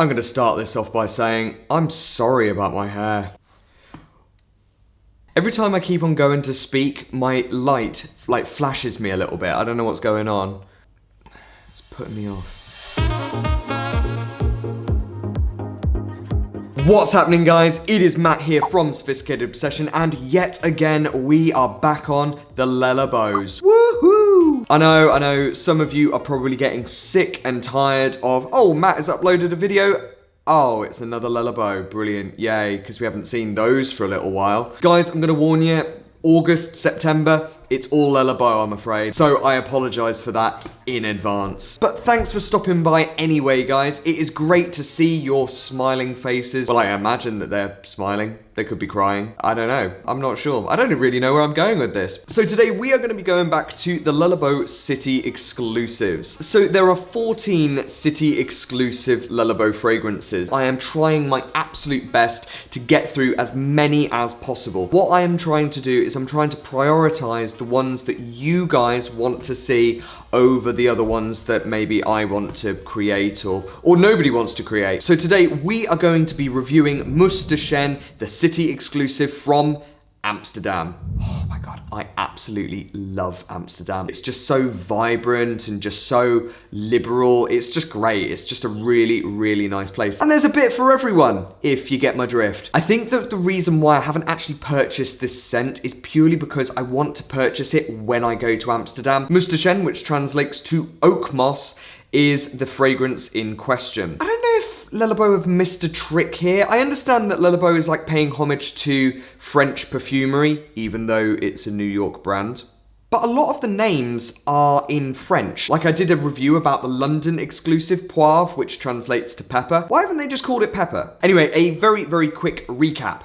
I'm going to start this off by saying I'm sorry about my hair. Every time I keep on going to speak, my light flashes me a little bit. I don't know what's going on. It's putting me off. What's happening, guys? It is Matt here from Sophisticated Obsession, and yet again we are back on the Lelabos. Woohoo! I know, some of you are probably getting sick and tired of, oh, Matt has uploaded a video. Oh, it's another Lelabo. Brilliant, yay, because we haven't seen those for a little while. Guys, I'm gonna warn you, August, September, it's all Labo, I'm afraid. So I apologize for that in advance. But thanks for stopping by anyway, guys. It is great to see your smiling faces. Well, I imagine that they're smiling. They could be crying. I don't know. I'm not sure. I don't really know where I'm going with this. So today we are going to be going back to the Labo City exclusives. So there are 14 city exclusive Labo fragrances. I am trying my absolute best to get through as many as possible. What I am trying to do is I'm trying to prioritize the ones that you guys want to see over the other ones that maybe I want to create or nobody wants to create. So today we are going to be reviewing Mousse De Chene, the city exclusive from Amsterdam. Oh my god, I absolutely love Amsterdam. It's just so vibrant and just so liberal. It's just great. It's just a really, really nice place. And there's a bit for everyone, if you get my drift. I think that the reason why I haven't actually purchased this scent is purely because I want to purchase it when I go to Amsterdam. Mousse De Chene, which translates to oak moss, is the fragrance in question. I don't know if Labo have missed a trick here. I understand that Labo is like paying homage to French perfumery, even though it's a New York brand. But a lot of the names are in French. Like I did a review about the London exclusive Poivre, which translates to pepper. Why haven't they just called it pepper? Anyway, a very, very quick recap.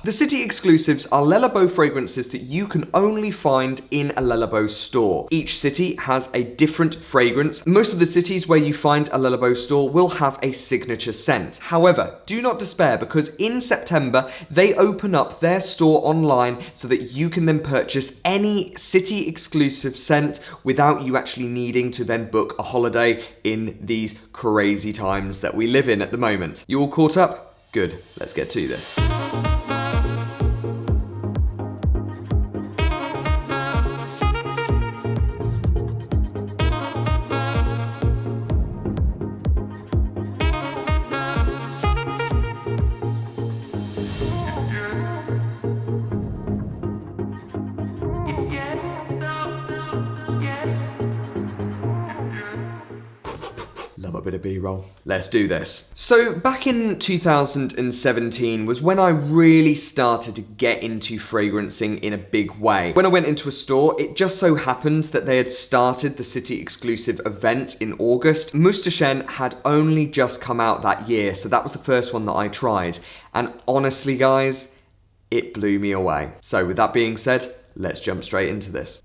The city exclusives are Labo fragrances that you can only find in a Labo store. Each city has a different fragrance. Most of the cities where you find a Labo store will have a signature scent. However, do not despair, because in September, they open up their store online so that you can then purchase any city exclusive scent without you actually needing to then book a holiday in these crazy times that we live in at the moment. You all caught up? Good, let's get to this. Love a bit of B-roll. Let's do this. So back in 2017 was when I really started to get into fragrancing in a big way. When I went into a store, it just so happened that they had started the city exclusive event in August. Mousse De Chene had only just come out that year, so that was the first one that I tried. And honestly, guys, it blew me away. So with that being said, let's jump straight into this.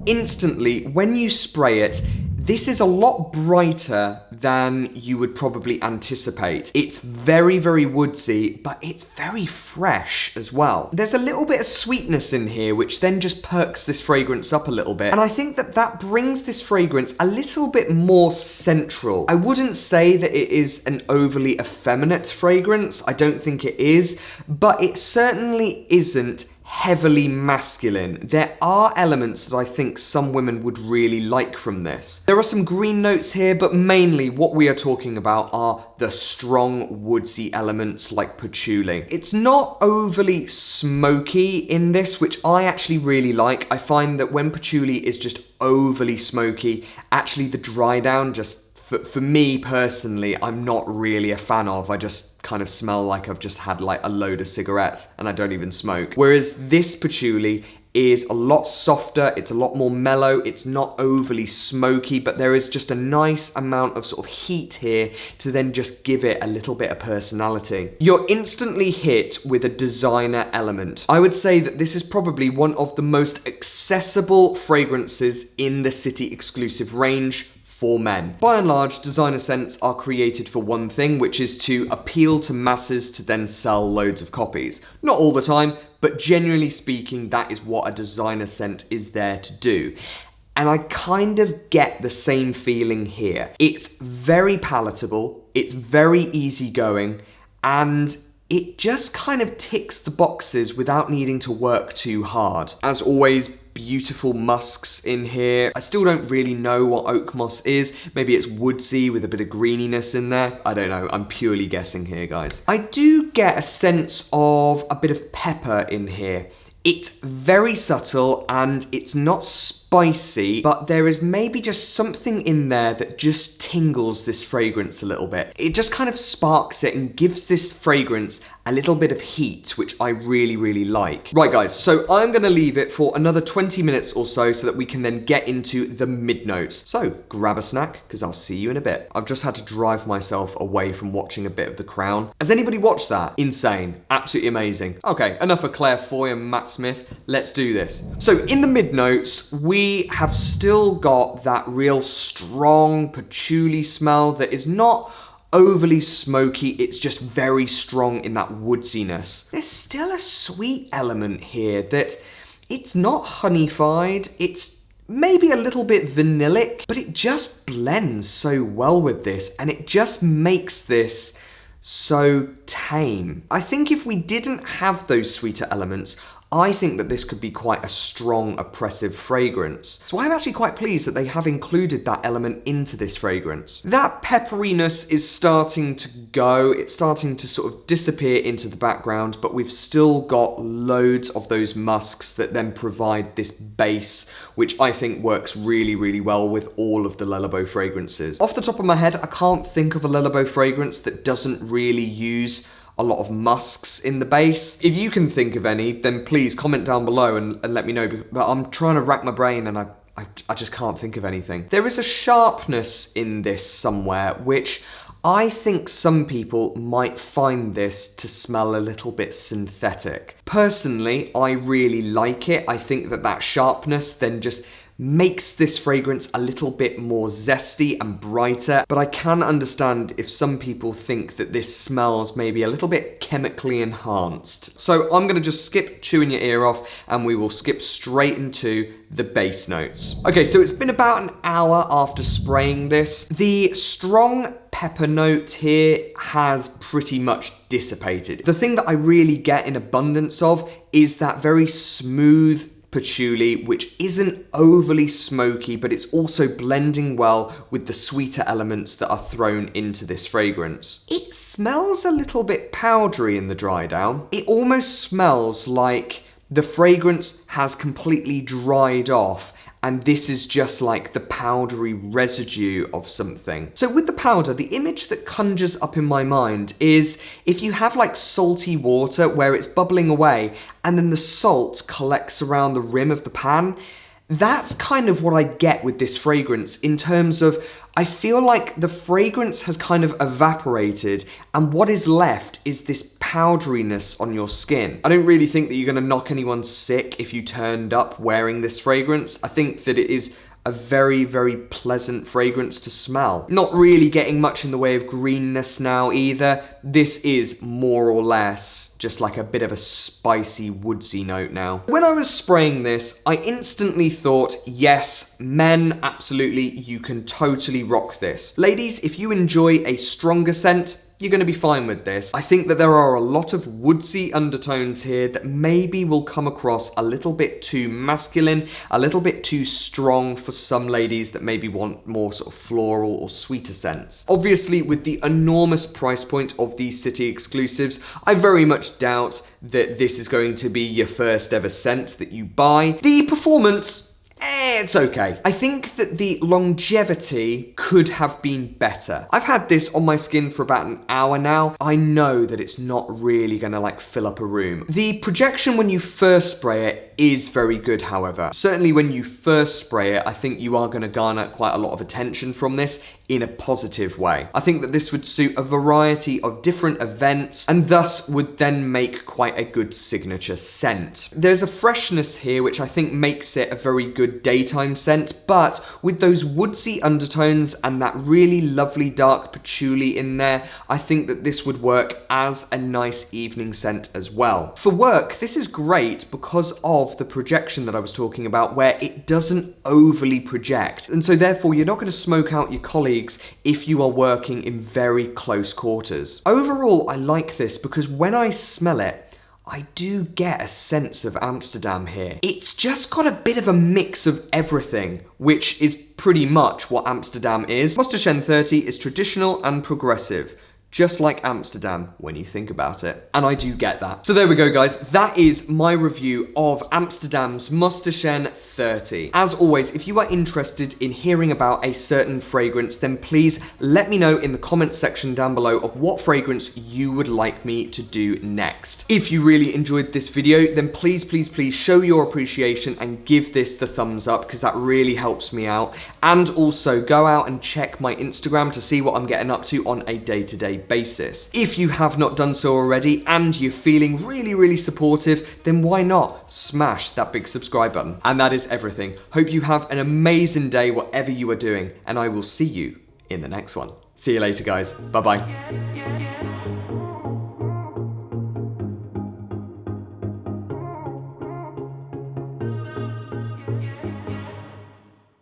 Instantly, when you spray it, this is a lot brighter than you would probably anticipate. It's very, very woodsy, but it's very fresh as well. There's a little bit of sweetness in here, which then just perks this fragrance up a little bit. And I think that that brings this fragrance a little bit more central. I wouldn't say that it is an overly effeminate fragrance. I don't think it is, but it certainly isn't heavily masculine. There are elements that I think some women would really like from this. There are some green notes here, but mainly what we are talking about are the strong woodsy elements like patchouli. It's not overly smoky in this, which I actually really like. I find that when patchouli is just overly smoky, actually the dry down just, for me personally, I'm not really a fan of. I just kind of smell like I've just had like a load of cigarettes and I don't even smoke. Whereas this patchouli is a lot softer, it's a lot more mellow, it's not overly smoky, but there is just a nice amount of sort of heat here to then just give it a little bit of personality. You're instantly hit with a designer element. I would say that this is probably one of the most accessible fragrances in the city exclusive range for men. By and large, designer scents are created for one thing, which is to appeal to masses to then sell loads of copies. Not all the time, but generally speaking, that is what a designer scent is there to do. And I kind of get the same feeling here. It's very palatable, it's very easygoing, and it just kind of ticks the boxes without needing to work too hard. As always, beautiful musks in here. I still don't really know what oak moss is. Maybe it's woodsy with a bit of greeniness in there. I don't know, I'm purely guessing here, guys. I do get a sense of a bit of pepper in here. It's very subtle and it's not spicy, but there is maybe just something in there that just tingles this fragrance a little bit. It just kind of sparks it and gives this fragrance a little bit of heat, which I really, really like. Right, guys, so I'm gonna leave it for another 20 minutes or so that we can then get into the mid notes. So grab a snack, because I'll see you in a bit. I've just had to drive myself away from watching a bit of The Crown. Has anybody watched that? Insane, absolutely amazing. Okay, enough of Claire Foy and Matt Smith. Let's do this. So in the mid notes, we have still got that real strong patchouli smell that is not overly smoky, it's just very strong in that woodsiness. There's still a sweet element here that it's not honeyfied, it's maybe a little bit vanillic, but it just blends so well with this and it just makes this so tame. I think if we didn't have those sweeter elements, I think that this could be quite a strong, oppressive fragrance. So I'm actually quite pleased that they have included that element into this fragrance. That pepperiness is starting to go, it's starting to sort of disappear into the background, but we've still got loads of those musks that then provide this base, which I think works really, really well with all of the Labo fragrances. Off the top of my head, I can't think of a Labo fragrance that doesn't really use a lot of musks in the base. If you can think of any, then please comment down below and let me know, but I'm trying to rack my brain and I just can't think of anything. There is a sharpness in this somewhere, which I think some people might find this to smell a little bit synthetic. Personally, I really like it. I think that that sharpness then just makes this fragrance a little bit more zesty and brighter, but I can understand if some people think that this smells maybe a little bit chemically enhanced. So I'm gonna just skip chewing your ear off and we will skip straight into the base notes. Okay, so it's been about an hour after spraying this. The strong pepper note here has pretty much dissipated. The thing that I really get in abundance of is that very smooth patchouli, which isn't overly smoky, but it's also blending well with the sweeter elements that are thrown into this fragrance. It smells a little bit powdery in the dry down. It almost smells like the fragrance has completely dried off and this is just like the powdery residue of something. So with the powder, the image that conjures up in my mind is if you have like salty water where it's bubbling away and then the salt collects around the rim of the pan, that's kind of what I get with this fragrance in terms of I feel like the fragrance has kind of evaporated and what is left is this powderiness on your skin. I don't really think that you're gonna knock anyone sick if you turned up wearing this fragrance. I think that it is a very, very pleasant fragrance to smell. Not really getting much in the way of greenness now either. This is more or less just like a bit of a spicy, woodsy note now. When I was spraying this, I instantly thought, yes, men, absolutely, you can totally rock this. Ladies, if you enjoy a stronger scent, you're going to be fine with this. I think that there are a lot of woodsy undertones here that maybe will come across a little bit too masculine, a little bit too strong for some ladies that maybe want more sort of floral or sweeter scents. Obviously, with the enormous price point of these city exclusives, I very much doubt that this is going to be your first ever scent that you buy. The performance, it's okay. I think that the longevity could have been better. I've had this on my skin for about an hour now. I know that it's not really gonna like fill up a room. The projection when you first spray it is very good, however. Certainly when you first spray it, I think you are gonna garner quite a lot of attention from this in a positive way. I think that this would suit a variety of different events and thus would then make quite a good signature scent. There's a freshness here which I think makes it a very good good daytime scent, but with those woodsy undertones and that really lovely dark patchouli in there, I think that this would work as a nice evening scent as well. For work, this is great because of the projection that I was talking about, where it doesn't overly project. And so therefore, you're not going to smoke out your colleagues if you are working in very close quarters. Overall, I like this because when I smell it, I do get a sense of Amsterdam here. It's just got a bit of a mix of everything, which is pretty much what Amsterdam is. Mousse De Chene 30 is traditional and progressive, just like Amsterdam when you think about it. And I do get that. So there we go, guys. That is my review of Amsterdam's Mousse De Chene 30. As always, if you are interested in hearing about a certain fragrance, then please let me know in the comments section down below of what fragrance you would like me to do next. If you really enjoyed this video, then please, please, please show your appreciation and give this the thumbs up, because that really helps me out. And also go out and check my Instagram to see what I'm getting up to on a day-to-day basis. If you have not done so already and you're feeling really, really supportive, then why not smash that big subscribe button? And that is everything. Hope you have an amazing day, whatever you are doing, and I will see you in the next one. See you later, guys. Bye-bye.